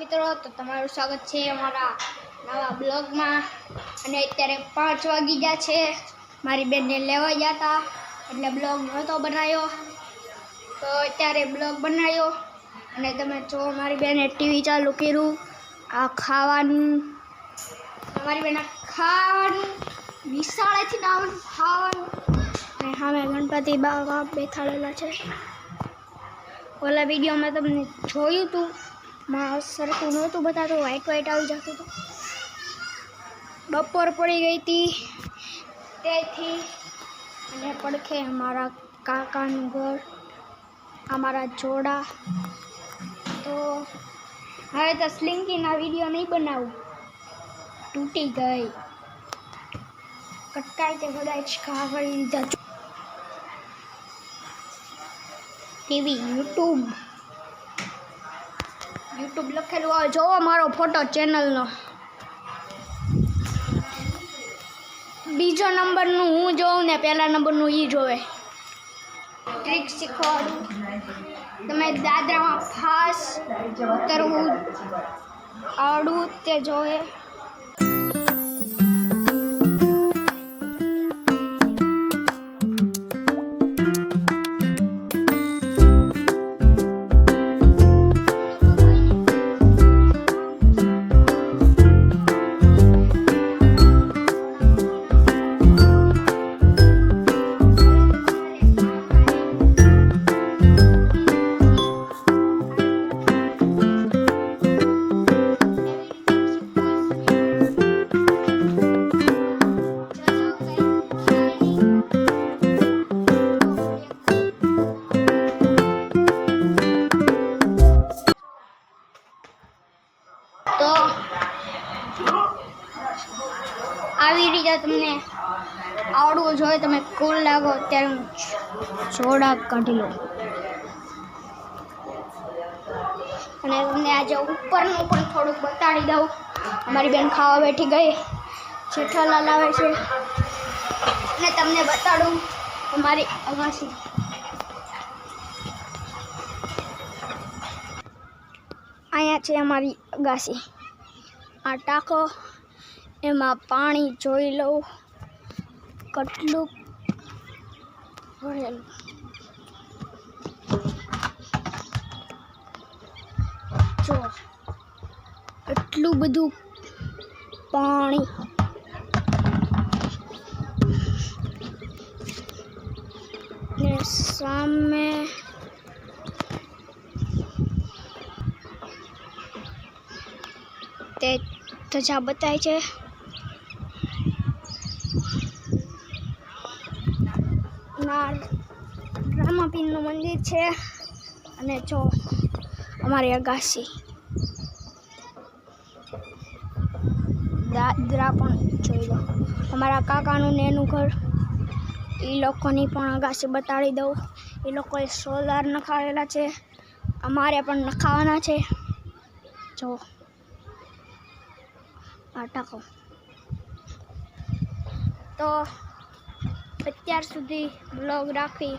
મિત્રો, તો તમારું સ્વાગત છે અમારા નવા બ્લોગમાં। અને અત્યારે 5 વાગી ગયા છે। મારી બેનને લેવા ગયા હતા એટલે બ્લોગ નહોતો બનાવ્યો, તો અત્યારે બ્લોગ બનાવ્યો। અને તમે જો મારી બેને ટીવી ચાલુ કર્યું, આ ખાવાનું મારી બેન ખાવાનું વિશાળેથી આવવાનું ખાવાનું, અને સામે ગણપતિ બાપા બેઠાડેલા છે। ઓલા વિડીયોમાં તમને જોયું હતું, માં સરખું નહોતું બતાવતું, વ્હાઈટ આવી જતું હતું। બપોર પડી ગઈ હતી તેથી, અને પડખે અમારા કાકાનું ઘર, અમારા જોડા। તો હવે તો સ્લિંકીના વિડીયો નહીં બનાવું, તૂટી ગઈ કટકાઈ તે બધા જ ઘા કરી દીધા। ટીવી યુટ્યુબ લખેલું આવે, જોવો મારો ફોટો ચેનલનો। બીજો નંબરનું હું જોઉં ને પહેલા નંબરનું એ જોવે। ટ્રીક શીખવાડું, તમે દાદરામાં ફાસ ઉતરવું આવડવું તે જોવે। તો આવી રીતે તમને આવડવું જોઈએ, તમે કુલ લાગો ત્યારે હું જોડા કાઢી લઉં। અને તમને આજે ઉપરનું પણ થોડુંક બતાડી દઉં। અમારી બેન ખાવા બેઠી ગઈ, જેઠાલાલ આવે છે, અને તમને બતાડું અમારી અગાસી। અહીંયા છે અમારી અગાસી, આ ટાંકો, એમાં પાણી જોઈ લઉં કેટલું ભરેલું। જો એટલું બધું પાણી, ને સામે તે ધજા બતાય છે। રામાપીરનું મંદિર છે, અને જો અમારી અગાસી, દાદરા પણ જોઈ લો। અમારા કાકાનું ને એનું ઘર, એ લોકોની પણ અગાસી બતાડી દઉં। એ લોકોએ સોલાર નખાવેલા છે, અમારે પણ નખાવાના છે। જો આ ટાંકો, તો અત્યાર સુધી બ્લોગ રાખી।